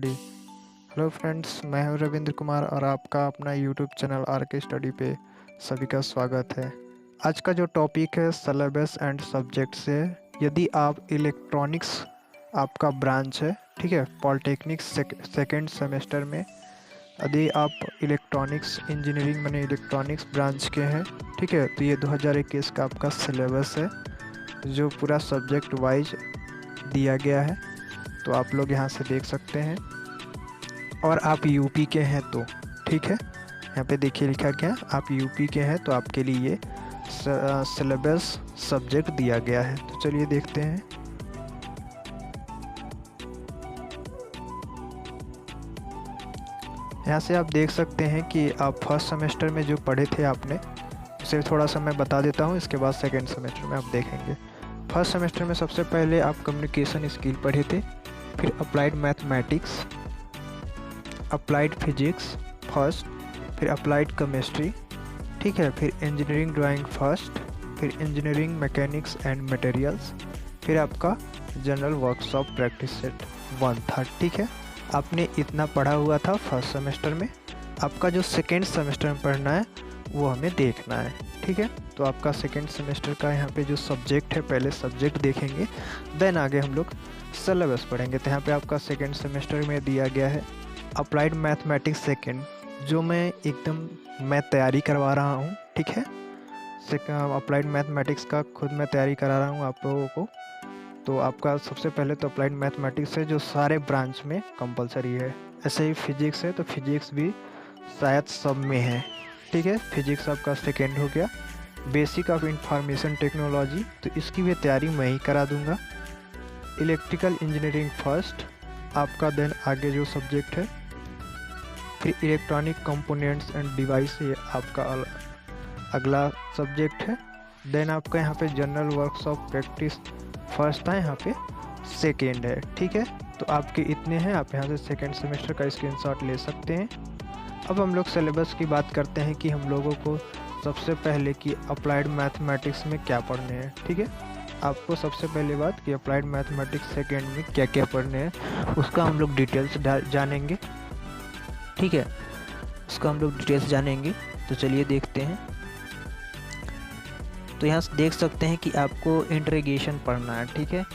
Study. Hello friends, मैं हूं रविंद्र कुमार और आपका अपना यूट्यूब चैनल आर के स्टडी पे सभी का स्वागत है। आज का जो टॉपिक है सिलेबस एंड सब्जेक्ट्स है। यदि आप इलेक्ट्रॉनिक्स आपका ब्रांच है, ठीक है, पॉलिटेक्निक्स सेकेंड सेमेस्टर में यदि आप इलेक्ट्रॉनिक्स इंजीनियरिंग माने इलेक्ट्रॉनिक्स ब्रांच के हैं, ठीक है, तो ये 2021 का आपका सिलेबस है जो पूरा सब्जेक्ट वाइज दिया गया है। तो आप लोग यहाँ से देख सकते हैं। और आप यूपी के हैं तो ठीक है, यहाँ पे देखिए लिखा गया आप यूपी के हैं तो आपके लिए सिलेबस सब्जेक्ट दिया गया है। तो चलिए देखते हैं। यहाँ से आप देख सकते हैं कि आप फर्स्ट सेमेस्टर में जो पढ़े थे आपने, उसे थोड़ा सा मैं बता देता हूँ, इसके बाद सेकेंड सेमेस्टर में आप देखेंगे। फर्स्ट सेमेस्टर में सबसे पहले आप कम्युनिकेशन स्किल पढ़े थे, फिर applied mathematics, applied physics first, फिर अप्लाइड केमिस्ट्री, ठीक है, फिर इंजीनियरिंग ड्राइंग फर्स्ट, फिर इंजीनियरिंग मैकेनिक्स एंड मटेरियल्स, फिर आपका जनरल वर्कशॉप प्रैक्टिस सेट 1 था। ठीक है, आपने इतना पढ़ा हुआ था फर्स्ट सेमेस्टर में। आपका जो सेकेंड सेमेस्टर में पढ़ना है वो हमें देखना है। ठीक है, तो आपका सेकेंड सेमेस्टर का यहाँ पे जो सब्जेक्ट है, पहले सब्जेक्ट देखेंगे, देन आगे हम लोग सिलेबस पढ़ेंगे। तो यहाँ पे आपका सेकेंड सेमेस्टर में दिया गया है अप्लाइड मैथमेटिक्स सेकेंड, जो मैं एकदम तैयारी करवा रहा हूँ। ठीक है, अप्लाइड मैथमेटिक्स का खुद मैं तैयारी करा रहा हूँ आप लोगों को। तो आपका सबसे पहले तो अप्लाइड मैथमेटिक्स है जो सारे ब्रांच में कंपलसरी है। ऐसे ही फिजिक्स है तो फिजिक्स भी शायद सब में है। ठीक है, फिजिक्स आपका सेकेंड हो गया। बेसिक ऑफ इंफॉर्मेशन टेक्नोलॉजी, तो इसकी भी तैयारी मैं ही करा दूंगा। इलेक्ट्रिकल इंजीनियरिंग फर्स्ट आपका, देन आगे जो सब्जेक्ट है, फिर इलेक्ट्रॉनिक कंपोनेंट्स एंड डिवाइस, ये आपका अगला सब्जेक्ट है। देन आपका यहाँ पे जनरल वर्कशॉप प्रैक्टिस फर्स्ट था, यहाँ पे सेकेंड है। ठीक है, तो आपके इतने हैं, आप यहाँ से सेकेंड सेमेस्टर का स्क्रीनशॉट ले सकते हैं। अब हम लोग सिलेबस की बात करते हैं कि हम लोगों को सबसे पहले कि अप्लाइड मैथमेटिक्स में क्या पढ़ने हैं। ठीक है, आपको सबसे पहले बात कि अप्लाइड मैथमेटिक्स सेकेंड में क्या क्या पढ़ने हैं उसका हम लोग डिटेल्स जानेंगे। ठीक है, उसका हम लोग डिटेल्स जानेंगे। तो चलिए देखते हैं। तो यहाँ से देख सकते हैं कि आपको इंटीग्रेशन पढ़ना है। ठीक है,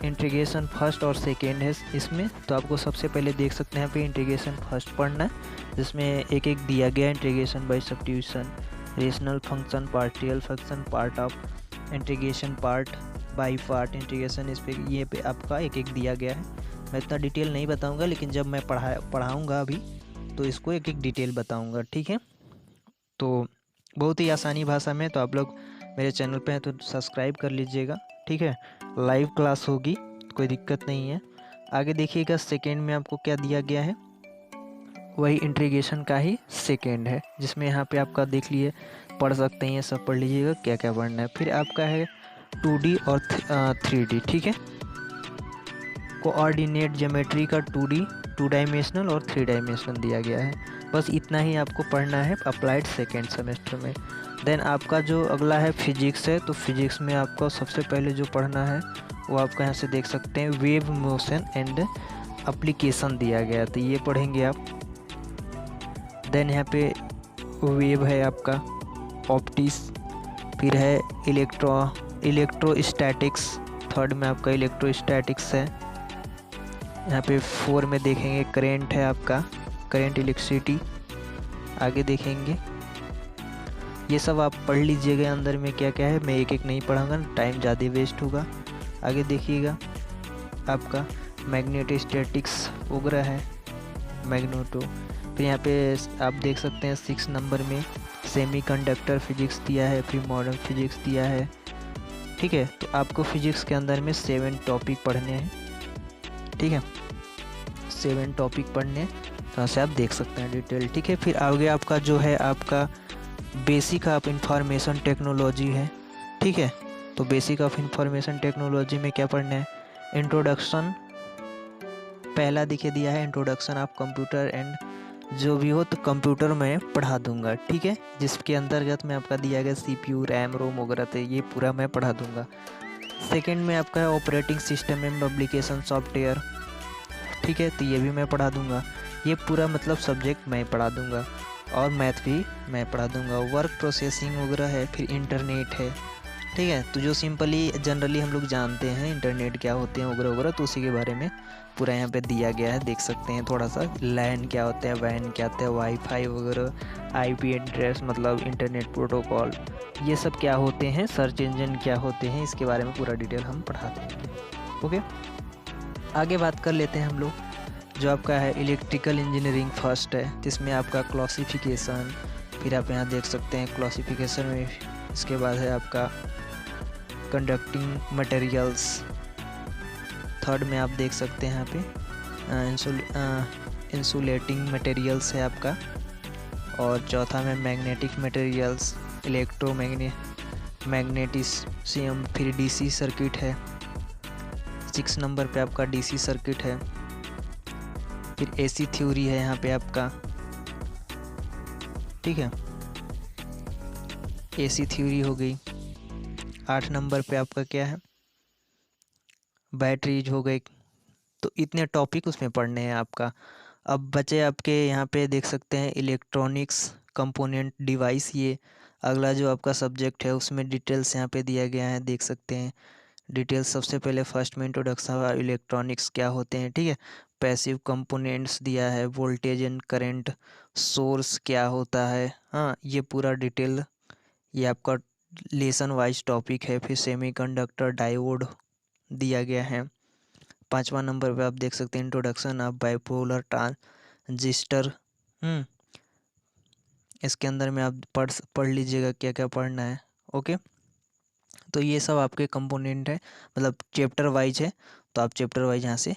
इंटीग्रेशन फर्स्ट और सेकेंड है इसमें। तो आपको सबसे पहले देख सकते हैं यहाँ पे इंटीग्रेशन फर्स्ट पढ़ना है, जिसमें एक एक दिया गया है। Integration by substitution, rational function, partial function, part of integration, part by part integration, इस पे ये पे आपका एक एक दिया गया है। मैं इतना डिटेल नहीं बताऊंगा, लेकिन जब मैं पढ़ाऊँगा अभी तो इसको एक एक डिटेल बताऊँगा। ठीक है, तो बहुत ही आसानी भाषा में। तो आप लोग मेरे चैनल पे हैं तो सब्सक्राइब कर लीजिएगा। ठीक है, लाइव क्लास होगी, कोई दिक्कत नहीं है। आगे देखिएगा सेकेंड में आपको क्या दिया गया है, वही इंटीग्रेशन का ही सेकेंड है, जिसमें यहाँ पे आपका देख लिए, पढ़ सकते हैं, ये सब पढ़ लीजिएगा क्या क्या पढ़ना है। फिर आपका है 2D और 3D। ठीक है, कोऑर्डिनेट ज्योमेट्री का 2D 2 डायमेंशनल और 3 डायमेंशनल दिया गया है। बस इतना ही आपको पढ़ना है अप्लाइड सेकेंड सेमेस्टर में। देन आपका जो अगला है फिजिक्स है। तो फिजिक्स में आपको सबसे पहले जो पढ़ना है वो आपका यहाँ से देख सकते हैं वेव मोशन एंड एप्लीकेशन दिया गया है, तो ये पढ़ेंगे आप। देन यहाँ पे वेव है आपका, ऑप्टिक्स, फिर है इलेक्ट्रोस्टैटिक्स, थर्ड में आपका इलेक्ट्रोस्टैटिक्स है। यहाँ पे 4 में देखेंगे करेंट है आपका, करेंट इलेक्ट्रिसिटी। आगे देखेंगे, ये सब आप पढ़ लीजिएगा अंदर में क्या क्या है, मैं एक एक नहीं पढ़ाऊँगा, टाइम ज़्यादा वेस्ट होगा। आगे देखिएगा आपका मैग्नेटोस्टैटिक्स वगैरह है, मैग्नेटो। फिर यहाँ पे आप देख सकते हैं 6 नंबर में सेमीकंडक्टर फिजिक्स दिया है, फिर मॉडर्न फिजिक्स दिया है। ठीक है, तो आपको फिजिक्स के अंदर में 7 टॉपिक पढ़ने हैं। ठीक है, 7 टॉपिक पढ़ने हैं, तो यहाँ से आप देख सकते हैं डिटेल। ठीक है, फिर आगे आपका जो है आपका बेसिक ऑफ इंफॉर्मेशन टेक्नोलॉजी है। ठीक है, तो बेसिक ऑफ इंफॉर्मेशन टेक्नोलॉजी में क्या पढ़ना है, इंट्रोडक्शन पहला दिखे दिया है, इंट्रोडक्शन ऑफ कंप्यूटर एंड जो भी हो तो कंप्यूटर में पढ़ा दूंगा। ठीक है, जिसके अंतर्गत में आपका दिया गया CPU, रैम, रोम वगैरह, तो ये पूरा मैं पढ़ा दूंगा। सेकेंड में आपका है operating system and application software. ठीक है, तो ये भी मैं पढ़ा दूंगा। ये पूरा मतलब सब्जेक्ट मैं पढ़ा दूंगा, और मैथ भी मैं पढ़ा दूंगा। वर्क प्रोसेसिंग वगैरह है, फिर इंटरनेट है, ठीक है। तो जो सिंपली जनरली हम लोग जानते हैं इंटरनेट क्या होते हैं वगैरह वगैरह, तो उसी के बारे में पूरा यहाँ पे दिया गया है, देख सकते हैं थोड़ा सा। लैन क्या होता है, वैन क्या होता है, वाईफाई वगैरह, आईपी एड्रेस मतलब इंटरनेट प्रोटोकॉल, ये सब क्या होते हैं, सर्च इंजन क्या होते हैं, इसके बारे में पूरा डिटेल हम पढ़ाते हैं। ओके, आगे बात कर लेते हैं हम लोग। जो आपका है इलेक्ट्रिकल इंजीनियरिंग फर्स्ट है, जिसमें आपका क्लासिफिकेशन, फिर आप यहाँ देख सकते हैं क्लासिफिकेशन में, इसके बाद है आपका कंडक्टिंग मटेरियल्स। थर्ड में आप देख सकते हैं यहाँ पे इंसुलेटिंग मटेरियल्स है आपका, और चौथा में मैग्नेटिक मटेरियल्स, मैग्नेटिसियम, फिर डीसी सर्किट है। 6 नंबर पे आपका डीसी सर्किट है। फिर एसी थ्योरी है यहाँ पे आपका, ठीक है, एसी थ्योरी हो गई। 8 नंबर पे आपका क्या है, बैटरीज हो गई। तो इतने टॉपिक उसमें पढ़ने हैं आपका। अब बचे आपके यहाँ पे देख सकते हैं इलेक्ट्रॉनिक्स कंपोनेंट डिवाइस। ये अगला जो आपका सब्जेक्ट है, उसमें डिटेल्स यहाँ पे दिया गया है, देख सकते हैं डिटेल्स। सबसे पहले फर्स्ट में इंट्रोडक्शन इलेक्ट्रॉनिक्स क्या होते हैं, ठीक है। पैसिव कंपोनेंट्स दिया है, वोल्टेज एंड करंट सोर्स क्या होता है, हाँ ये पूरा डिटेल, ये आपका लेसन वाइज टॉपिक है। फिर सेमीकंडक्टर डायोड दिया गया है। 5वां नंबर पे आप देख सकते हैं इंट्रोडक्शन ऑफ बाइपोलर ट्रांजिस्टर। इसके अंदर में आप पढ़ लीजिएगा क्या क्या पढ़ना है। ओके, तो ये सब आपके कंपोनेंट है, मतलब चैप्टर वाइज है, तो आप चैप्टर वाइज यहाँ से